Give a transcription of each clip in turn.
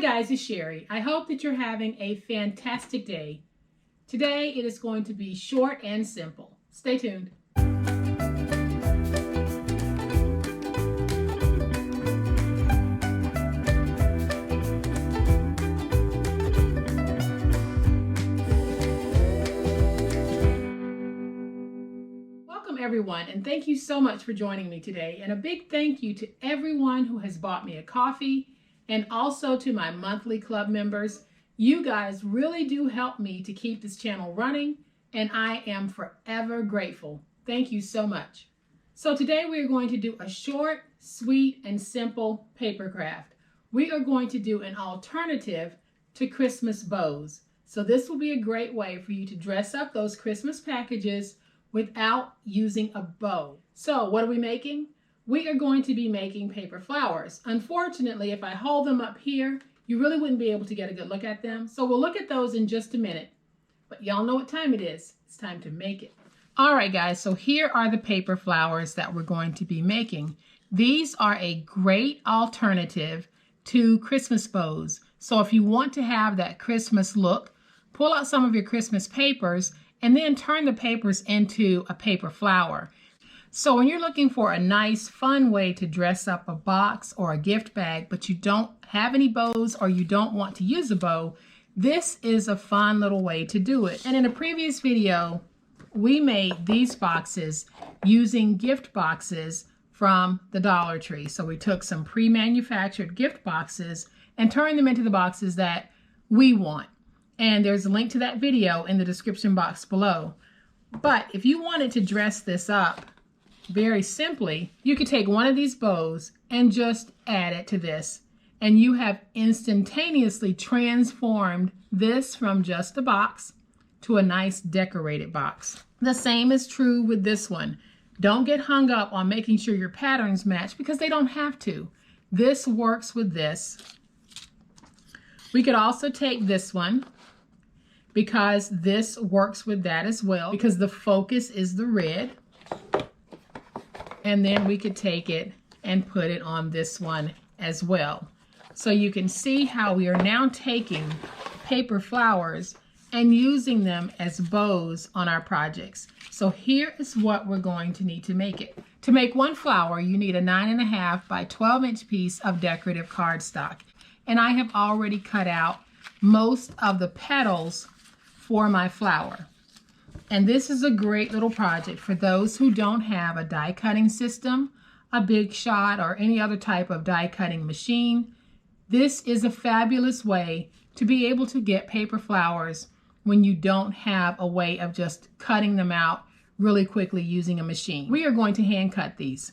guys, it's Sherry. I hope that you're having a fantastic day. Today it is going to be short and simple. Stay tuned. Welcome everyone, and thank you so much for joining me today. And a big thank you to everyone who has bought me a coffee, and also to my monthly club members. You guys really do help me to keep this channel running, and I am forever grateful. Thank you so much. So today we are going to do a short, sweet, and simple paper craft. We are going to do an alternative to Christmas bows. So this will be a great way for you to dress up those Christmas packages without using a bow. So what are we making? We are going to be making paper flowers. Unfortunately, if I hold them up here, you really wouldn't be able to get a good look at them. So we'll look at those in just a minute. But y'all know what time it is. It's time to make it. All right, guys, so here are the paper flowers that we're going to be making. These are a great alternative to Christmas bows. So if you want to have that Christmas look, pull out some of your Christmas papers and then turn the papers into a paper flower. So when you're looking for a nice, fun way to dress up a box or a gift bag, but you don't have any bows or you don't want to use a bow, this is a fun little way to do it. And in a previous video, we made these boxes using gift boxes from the Dollar Tree. So we took some pre-manufactured gift boxes and turned them into the boxes that we want. And there's a link to that video in the description box below. But if you wanted to dress this up very simply, you could take one of these bows and just add it to this, and you have instantaneously transformed this from just a box to a nice decorated box. The same is true with this one. Don't get hung up on making sure your patterns match, because they don't have to. This works with this. We could also take this one, because this works with that as well, because the focus is the red. And then we could take it and put it on this one as well. So you can see how we are now taking paper flowers and using them as bows on our projects. So here is what we're going to need to make it. To make one flower, you need a 9.5 by 12-inch piece of decorative cardstock. And I have already cut out most of the petals for my flower. And this is a great little project for those who don't have a die cutting system, a Big Shot, or any other type of die cutting machine. This is a fabulous way to be able to get paper flowers when you don't have a way of just cutting them out really quickly using a machine. We are going to hand cut these.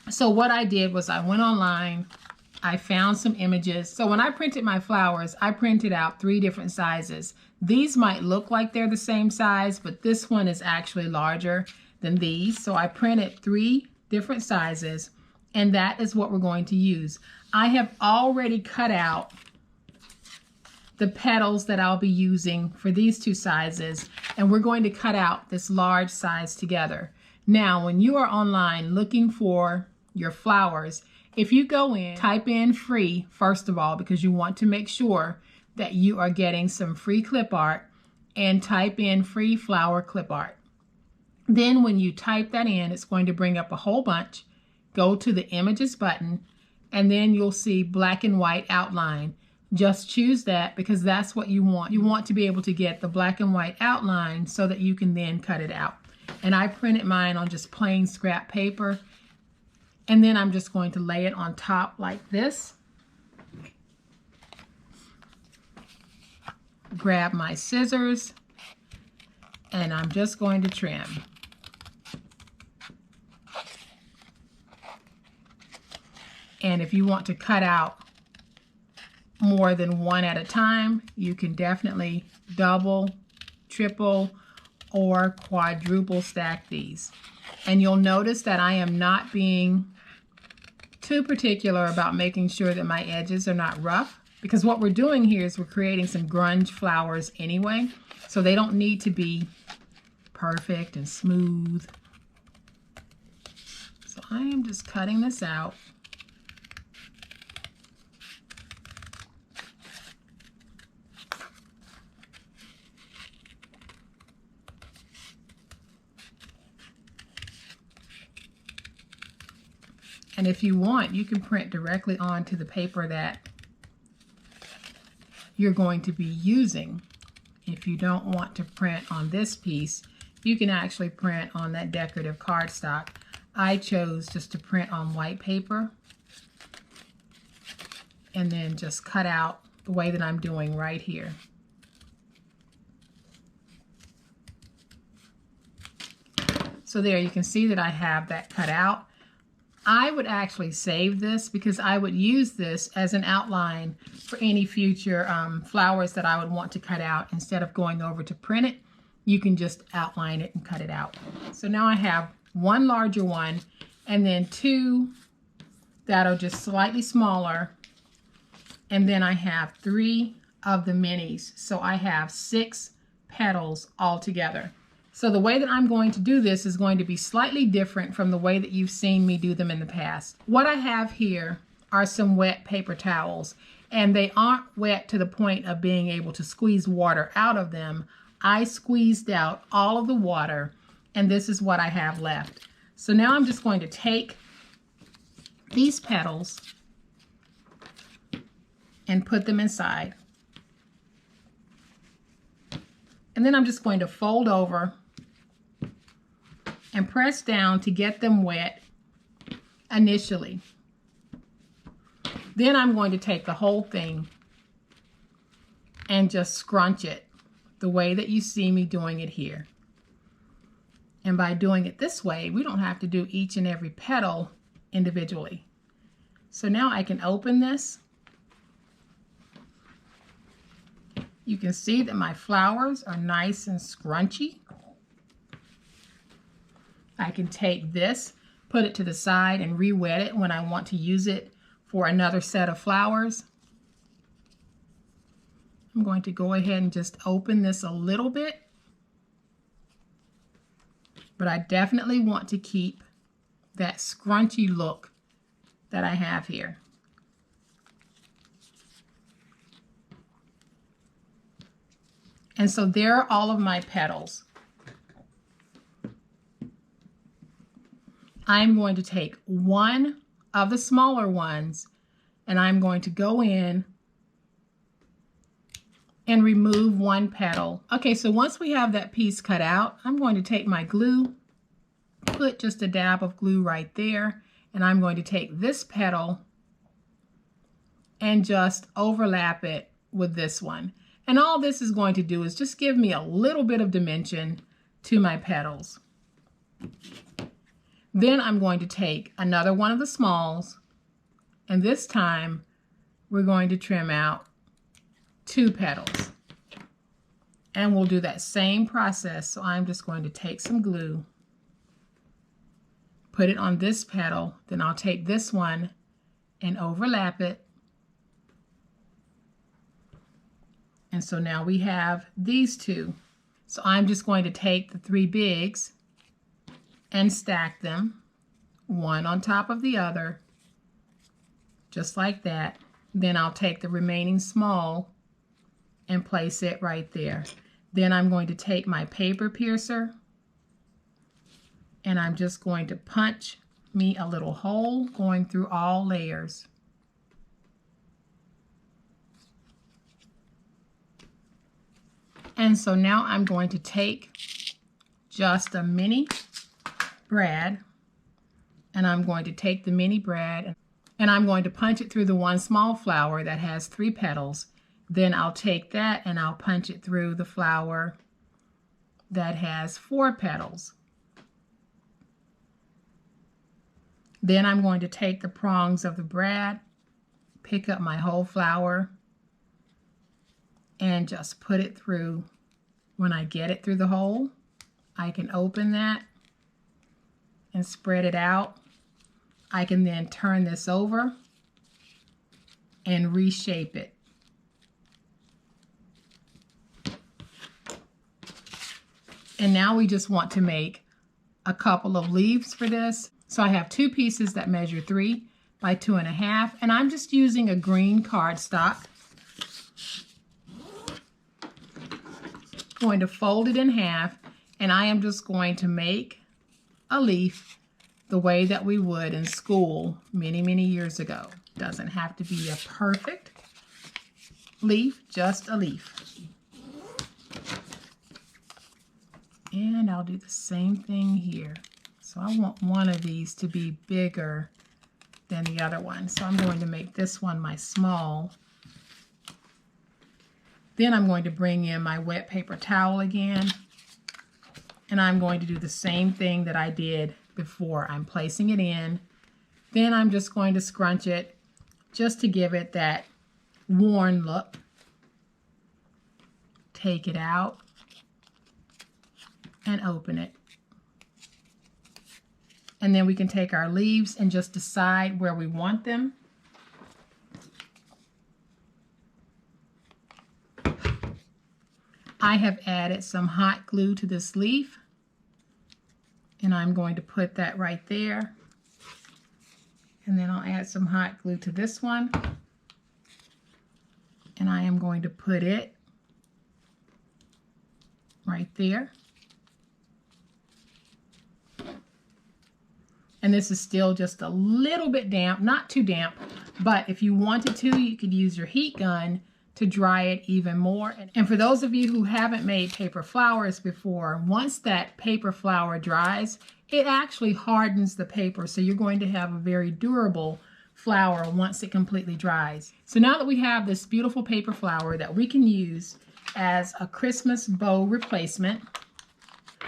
So what I did was I went online, I found some images. So when I printed my flowers, I printed out 3 different sizes. These might look like they're the same size, but this one is actually larger than these. So I printed 3 different sizes, and that is what we're going to use. I have already cut out the petals that I'll be using for these 2 sizes, and we're going to cut out this large size together. Now, when you are online looking for your flowers, if you go in, type in free, first of all, because you want to make sure that you are getting some free clip art, and type in free flower clip art. Then when you type that in, it's going to bring up a whole bunch. Go to the images button, and then you'll see black and white outline. Just choose that, because that's what you want. You want to be able to get the black and white outline so that you can then cut it out. And I printed mine on just plain scrap paper. And then I'm just going to lay it on top like this. Grab my scissors, and I'm just going to trim. And if you want to cut out more than one at a time, you can definitely double, triple, or quadruple stack these. And you'll notice that I am not being too particular about making sure that my edges are not rough, because what we're doing here is we're creating some grunge flowers anyway, so they don't need to be perfect and smooth. So I am just cutting this out. And if you want, you can print directly onto the paper that you're going to be using. If you don't want to print on this piece, you can actually print on that decorative cardstock. I chose just to print on white paper and then just cut out the way that I'm doing right here. So there, you can see that I have that cut out. I would actually save this because I would use this as an outline for any future flowers that I would want to cut out. Instead of going over to print it, you can just outline it and cut it out. So now I have one larger one and then two that are just slightly smaller. And then I have 3 of the minis. So I have 6 petals altogether. So the way that I'm going to do this is going to be slightly different from the way that you've seen me do them in the past. What I have here are some wet paper towels, and they aren't wet to the point of being able to squeeze water out of them. I squeezed out all of the water, and this is what I have left. So now I'm just going to take these petals and put them inside. And then I'm just going to fold over and press down to get them wet initially. Then I'm going to take the whole thing and just scrunch it the way that you see me doing it here. And by doing it this way, we don't have to do each and every petal individually. So now I can open this. You can see that my flowers are nice and scrunchy. I can take this, put it to the side and re-wet it when I want to use it for another set of flowers. I'm going to go ahead and just open this a little bit, but I definitely want to keep that scrunchy look that I have here. And so there are all of my petals. I'm going to take one of the smaller ones and I'm going to go in and remove one petal. Okay, so once we have that piece cut out, I'm going to take my glue, put just a dab of glue right there, and I'm going to take this petal and just overlap it with this one. And all this is going to do is just give me a little bit of dimension to my petals. Then I'm going to take another one of the smalls, and this time we're going to trim out 2 petals. And we'll do that same process. So I'm just going to take some glue, put it on this petal, then I'll take this one and overlap it. And so now we have these 2. So I'm just going to take the 3 bigs and stack them one on top of the other, just like that. Then I'll take the remaining small and place it right there. Then I'm going to take my paper piercer and I'm just going to punch me a little hole going through all layers. And so now I'm going to take just a mini brad, and I'm going to take the mini brad and I'm going to punch it through the one small flower that has 3 petals. Then I'll take that and I'll punch it through the flower that has 4 petals. Then I'm going to take the prongs of the brad, pick up my whole flower, and just put it through. When I get it through the hole, I can open that and spread it out. I can then turn this over and reshape it. And now we just want to make a couple of leaves for this. So I have 2 pieces that measure 3 by 2.5, and I'm just using a green cardstock. Going to fold it in half, and I am just going to make a leaf the way that we would in school many, many years ago. Doesn't have to be a perfect leaf, just a leaf. And I'll do the same thing here. So I want one of these to be bigger than the other one. So I'm going to make this one my small. Then I'm going to bring in my wet paper towel again. And I'm going to do the same thing that I did before. I'm placing it in. Then I'm just going to scrunch it just to give it that worn look. Take it out and open it. And then we can take our leaves and just decide where we want them. I have added some hot glue to this leaf, and I'm going to put that right there. And then I'll add some hot glue to this one, and I am going to put it right there. And this is still just a little bit damp, not too damp, but if you wanted to, you could use your heat gun to dry it even more. And for those of you who haven't made paper flowers before, once that paper flower dries, it actually hardens the paper, so you're going to have a very durable flower once it completely dries. So now that we have this beautiful paper flower that we can use as a Christmas bow replacement,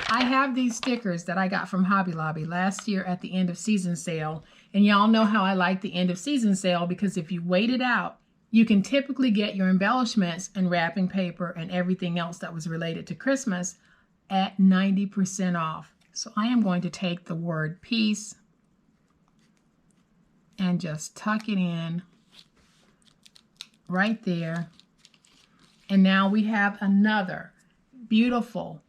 I have these stickers that I got from Hobby Lobby last year at the end of season sale. And y'all know how I like the end of season sale, because if you wait it out, you can typically get your embellishments and wrapping paper and everything else that was related to Christmas at 90% off. So I am going to take the word peace and just tuck it in right there. And now we have another beautiful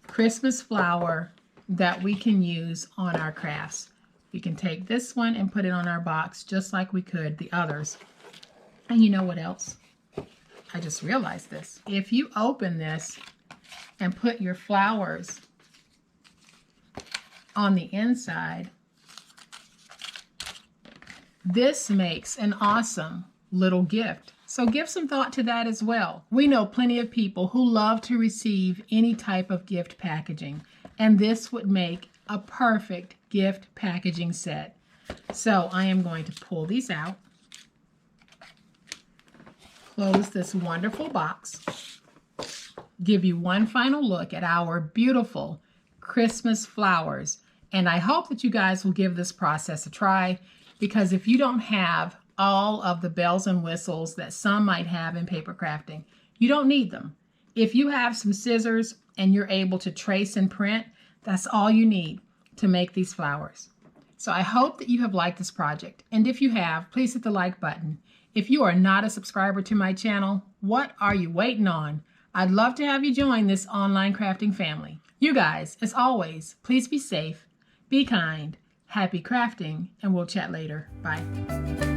Christmas flower that we can use on our crafts. We can take this one and put it on our box just like we could the others. And you know what else? I just realized this. If you open this and put your flowers on the inside, this makes an awesome little gift. So give some thought to that as well. We know plenty of people who love to receive any type of gift packaging, and this would make a perfect gift packaging set. So I am going to pull these out, close this wonderful box, give you one final look at our beautiful Christmas flowers. And I hope that you guys will give this process a try, because if you don't have all of the bells and whistles that some might have in paper crafting, you don't need them. If you have some scissors and you're able to trace and print, that's all you need to make these flowers. So I hope that you have liked this project. And if you have, please hit the like button. If you are not a subscriber to my channel, what are you waiting on? I'd love to have you join this online crafting family. You guys, as always, please be safe, be kind, happy crafting, and we'll chat later. Bye.